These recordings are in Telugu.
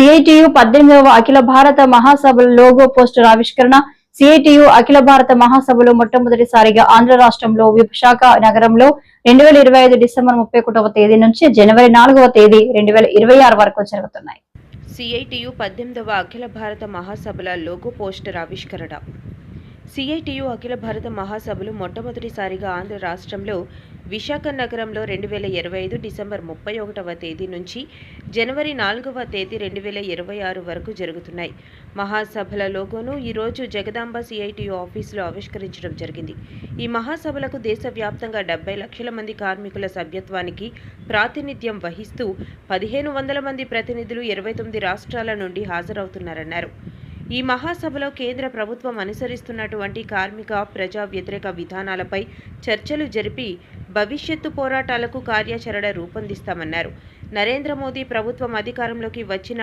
సిఐటియు 18వ అఖిల భారత మహాసభల లోగో పోస్టర్ ఆవిష్కరణ. సిఐటియు అఖిల భారత మహాసభలు మొట్టమొదటిసారిగా ఆంధ్ర రాష్ట్రంలో విశాఖ నగరంలో 2025 డిసెంబర్ 31వ తేదీ నుంచి జనవరి 4వ తేదీ 2026 వరకు జరుగుతున్నాయి. సిఐటియు 18వ అఖిల భారత మహాసభల లోగో పోస్టర్ ఆవిష్కరణ. సిఐటియు అఖిల భారత మహాసభలు మొట్టమొదటిసారిగా ఆంధ్ర రాష్ట్రంలో విశాఖ నగరంలో 2025 డిసెంబర్ 31వ తేదీ నుంచి జనవరి 4వ తేదీ 2026 వరకు జరుగుతున్నాయి. మహాసభల లోగోను ఈరోజు జగదాంబ సిఐటియు ఆఫీసులో ఆవిష్కరించడం జరిగింది. ఈ మహాసభలకు దేశవ్యాప్తంగా 70 లక్షల మంది కార్మికుల సభ్యత్వానికి ప్రాతినిధ్యం వహిస్తూ 1500 మంది ప్రతినిధులు 29 రాష్ట్రాల నుండి హాజరవుతున్నారన్నారు. ఈ మహాసభలో కేంద్ర ప్రభుత్వం అనుసరిస్తున్నటువంటి కార్మిక ప్రజా వ్యతిరేక విధానాలపై చర్చలు జరిపి భవిష్యత్తు పోరాటాలకు కార్యాచరణ రూపొందిస్తామన్నారు. నరేంద్ర మోదీ ప్రభుత్వం అధికారంలోకి వచ్చిన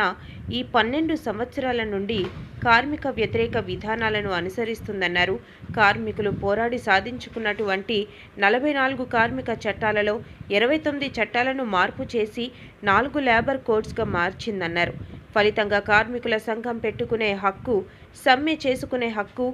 ఈ 12 సంవత్సరాల నుండి కార్మిక వ్యతిరేక విధానాలను అనుసరిస్తుందన్నారు. కార్మికులు పోరాడి సాధించుకున్నటువంటి 44 కార్మిక చట్టాలలో 29 చట్టాలను మార్పు చేసి 4 లేబర్ కోడ్స్గా మార్చిందన్నారు. ఫలితంగా కార్మికుల సంఘం పెట్టుకునే హక్కు, సమ్మె చేసుకునే హక్కు,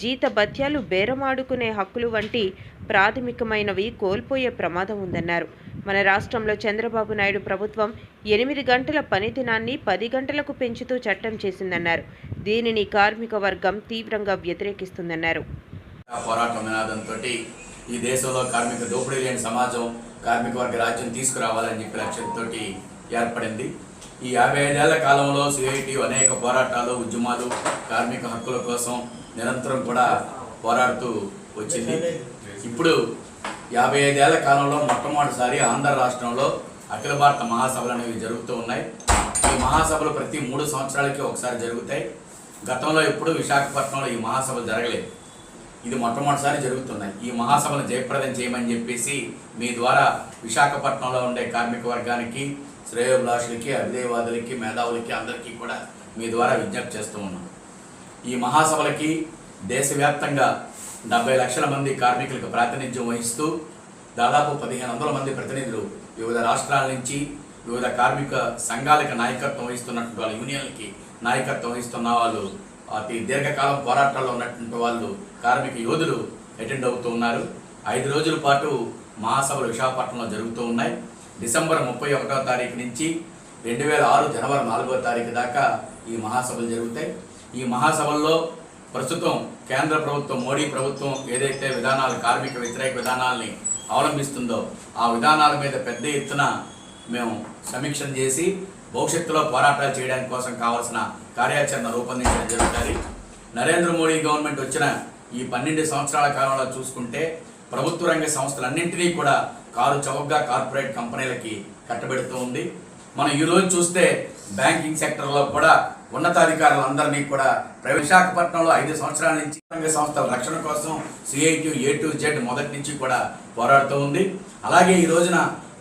జీత భత్యాలు బేరమాడుకునే హక్కులు వంటి ప్రాథమికమైనవి కోల్పోయే ప్రమాదం ఉందన్నారు. మన రాష్ట్రంలో చంద్రబాబు నాయుడు ప్రభుత్వం 8 గంటల పని దినాన్ని 10 గంటలకు పెంచుతూ చట్టం చేసిందన్నారు. దీనిని కార్మిక వర్గం తీవ్రంగా వ్యతిరేకిస్తుందన్నారు. పోరాటం నినాదంతో ఈ దేశంలో కార్మిక దోపిడీ లేని సమాజం, కార్మిక వర్గ రాజ్యం తీసుకురావాలని చెప్పి లక్ష్యంతో ఏర్పడింది. ఈ 55 ఏళ్ల కాలంలో సిఐటియు అనేక పోరాటాలు, ఉద్యమాలు, కార్మిక హక్కుల కోసం నిరంతరం కూడా పోరాడుతూ వచ్చింది. ఇప్పుడు 55 ఏళ్ల కాలంలో మొట్టమొదటిసారి ఆంధ్ర రాష్ట్రంలో అఖిల భారత మహాసభలు అనేవి జరుగుతూ ఉన్నాయి. ఈ మహాసభలు ప్రతి 3 సంవత్సరాలకి ఒకసారి జరుగుతాయి. గతంలో ఎప్పుడు విశాఖపట్నంలో ఈ మహాసభలు జరగలేదు. ఇది మొట్టమొదటిసారి జరుగుతున్నాయి. ఈ మహాసభను జయప్రదం చేయమని చెప్పేసి మీ ద్వారా విశాఖపట్నంలో ఉండే కార్మిక వర్గానికి, శ్రేయోభిలాషులకి, అభిదేవాదులకి, మేధావులకి అందరికీ కూడా మీ ద్వారా విజ్ఞప్తి చేస్తూ ఉన్నాం. ఈ మహాసభలకి దేశవ్యాప్తంగా 70 లక్షల మంది కార్మికులకు ప్రాతినిధ్యం వహిస్తూ దాదాపు 1500 మంది ప్రతినిధులు వివిధ రాష్ట్రాల నుంచి, వివిధ కార్మిక సంఘాలకు నాయకత్వం వహిస్తున్నటువంటి వాళ్ళ యూనియన్లకి నాయకత్వం వహిస్తున్న వాళ్ళు, అతి దీర్ఘకాలం పోరాటాల్లో ఉన్నటువంటి వాళ్ళు, కార్మిక యోధులు అటెండ్ అవుతూ ఉన్నారు. 5 రోజుల పాటు మహాసభలు విశాఖపట్నంలో జరుగుతూ ఉన్నాయి. డిసెంబర్ 31వ తారీఖు నుంచి 2006 జనవరి 4వ తారీఖు దాకా ఈ మహాసభలు జరుగుతాయి. ఈ మహాసభల్లో ప్రస్తుతం కేంద్ర ప్రభుత్వం, మోడీ ప్రభుత్వం ఏదైతే విధానాలు, కార్మిక వ్యతిరేక విధానాలని అవలంబిస్తుందో ఆ విధానాల మీద పెద్ద ఎత్తున మేము సమీక్షణ చేసి భవిష్యత్తులో పోరాటాలు చేయడానికి కోసం కావాల్సిన కార్యాచరణ రూపొందించడం జరుగుతుంది. నరేంద్ర మోడీ గవర్నమెంట్ వచ్చిన ఈ 12 సంవత్సరాల కాలంలో చూసుకుంటే ప్రభుత్వ రంగ సంస్థలన్నింటినీ కూడా కారు చౌకగా కార్పొరేట్ కంపెనీలకి కట్టబెడుతూ ఉంది. మనం ఈరోజు చూస్తే బ్యాంకింగ్ సెక్టర్లో కూడా ఉన్నతాధికారులందరినీ కూడా విశాఖపట్నంలో 5 సంవత్సరాల నుంచి రంగ సంస్థల రక్షణ కోసం సిఐటియు A to Z మొదటి నుంచి కూడా పోరాడుతూ ఉంది. అలాగే ఈ రోజున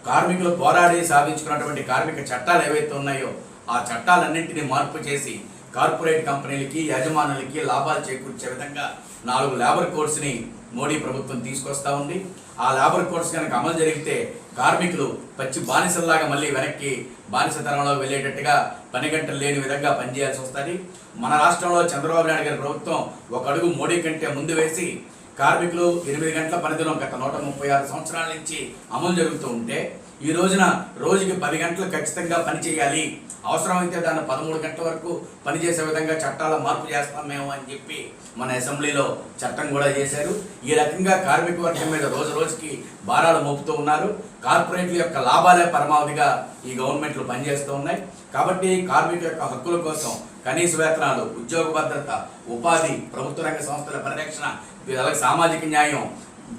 కార్మికులు పోరాడి సాధించుకున్నటువంటి కార్మిక చట్టాలు ఏవైతే ఉన్నాయో ఆ చట్టాలన్నింటినీ మార్పు చేసి కార్పొరేట్ కంపెనీలకి, యజమానులకి లాభాలు చేకూర్చే విధంగా 4 లేబర్ కోడ్స్ని మోడీ ప్రభుత్వం తీసుకొస్తా ఉంది. ఆ లేబర్ కోడ్స్ కనుక అమలు జరిగితే కార్మికులు పచ్చి బానిసల్లాగా మళ్ళీ వెనక్కి బానిసతనంలో వెళ్ళేటట్టుగా పని గంటలు లేని విధంగా పనిచేయాల్సి వస్తుంది. మన రాష్ట్రంలో చంద్రబాబు నాయుడు గారి ప్రభుత్వం ఒక అడుగు మోడీ కంటే ముందు వేసి కార్మికులు 8 గంటల పనిదినం గత 136 సంవత్సరాల నుంచి అమలు జరుగుతూ ఉంటే ఈ రోజున రోజుకి 10 గంటలు ఖచ్చితంగా పని చేయాలి, అవసరమైతే దాన్ని 13 గంటల వరకు పనిచేసే విధంగా చట్టాల మార్పు చేస్తాం మేము అని చెప్పి మన అసెంబ్లీలో చట్టం కూడా చేశారు. ఈ రకంగా కార్మిక వర్గం మీద రోజు రోజుకి భారాలు మోపుతూ ఉన్నారు. కార్పొరేట్ల యొక్క లాభాలే పరమావధిగా ఈ గవర్నమెంట్లు పనిచేస్తూ ఉన్నాయి. కాబట్టి కార్మిక యొక్క హక్కుల కోసం కనీస వేతనాలు, ఉద్యోగ భద్రత, ఉపాధి, ప్రభుత్వ రంగ సంస్థల పరిరక్షణ, అలాగే సామాజిక న్యాయం,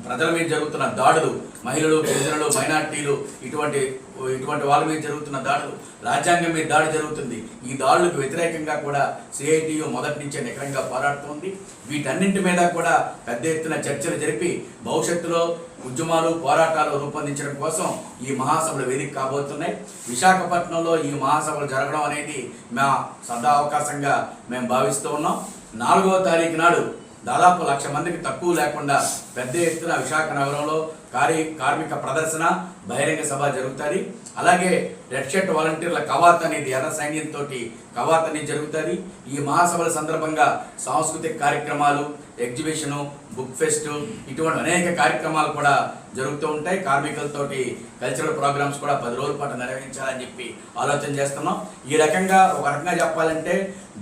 ప్రజల మీద జరుగుతున్న దాడులు, మహిళలు, గిరిజనులు, మైనార్టీలు ఇటువంటి వాళ్ళ మీద జరుగుతున్న దాడులు, రాజ్యాంగం మీద దాడి జరుగుతుంది. ఈ దాడులకు వ్యతిరేకంగా కూడా సిఐటియు మొదటి నుంచే నికరంగా పోరాడుతుంది. వీటన్నింటి మీద కూడా పెద్ద ఎత్తున చర్చలు జరిపి భవిష్యత్తులో ఉద్యమాలు, పోరాటాలు రూపొందించడం కోసం ఈ మహాసభలు వేదిక కాబోతున్నాయి. విశాఖపట్నంలో ఈ మహాసభలు జరగడం అనేది మా సదా అవకాశంగా మేము భావిస్తూ ఉన్నాం. 4వ తారీఖు నాడు దాదాపు 1,00,000 మందికి తక్కువ లేకుండా పెద్ద ఎత్తున విశాఖ నగరంలో కార్మిక ప్రదర్శన, బహిరంగ సభ జరుగుతుంది. అలాగే రెడ్ షర్ట్ వాలంటీర్ల కవాత్ అనేది ఎర్ర సైన్యంతో కవాత్ అనేది జరుగుతుంది. ఈ మహాసభల సందర్భంగా సాంస్కృతిక కార్యక్రమాలు, ఎగ్జిబిషను, బుక్ ఫెస్ట్ ఇటువంటి అనేక కార్యక్రమాలు కూడా జరుగుతూ ఉంటాయి. కార్మికులతోటి కల్చరల్ ప్రోగ్రామ్స్ కూడా 10 రోజుల పాటు నిర్వహించాలని చెప్పి ఆలోచన చేస్తున్నాం. ఈ రకంగా ఒక రకంగా చెప్పాలంటే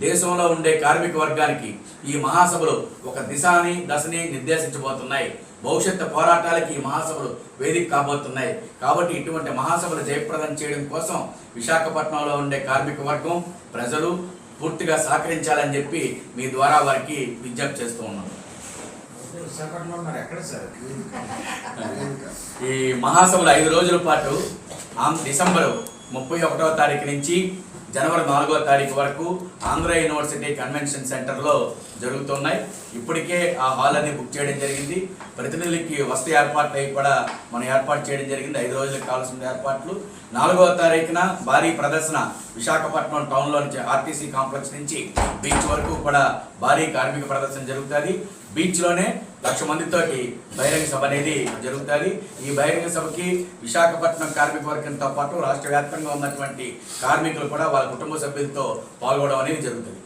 దేశంలో ఉండే కార్మిక వర్గానికి ఈ మహాసభలు ఒక దశని నిర్దేశించబోతున్నాయి. భవిష్యత్తు పోరాటాలకి ఈ మహాసభలు వేదిక కాబోతున్నాయి. కాబట్టి ఇటువంటి మహాసభలు జయప్రదం చేయడం కోసం విశాఖపట్నంలో ఉండే కార్మిక వర్గం, ప్రజలు పూర్తిగా సహకరించాలని చెప్పి మీ ద్వారా వారికి విజ్ఞప్తి చేస్తూ ఉన్నాం. ఈ మహాసభలు 5 రోజుల పాటు డిసెంబర్ 31వ తారీఖు నుంచి జనవరి 4వ తారీఖు వరకు ఆంధ్ర యూనివర్సిటీ కన్వెన్షన్ సెంటర్లో జరుగుతున్నాయి. ఇప్పటికే ఆ హాల్ అని బుక్ చేయడం జరిగింది. ప్రతినిధులకి వసతి ఏర్పాట్లు కూడా మనం ఏర్పాటు చేయడం జరిగింది. 5 రోజులకు కావాల్సిన ఏర్పాట్లు. 4వ తారీఖున భారీ ప్రదర్శన విశాఖపట్నం టౌన్లో నుంచి ఆర్టీసీ కాంప్లెక్స్ నుంచి బీచ్ వరకు కూడా భారీ కార్మిక ప్రదర్శన జరుగుతుంది. బీచ్లోనే 1,00,000 మందితోటి బహిరంగ సభ అనేది జరుగుతుంది. ఈ బహిరంగ సభకి విశాఖపట్నం కార్మిక వర్గంతో పాటు రాష్ట్ర వ్యాప్తంగా ఉన్నటువంటి కార్మికులు కూడా వాళ్ళ కుటుంబ సభ్యులతో పాల్గొనడం అనేది జరుగుతుంది.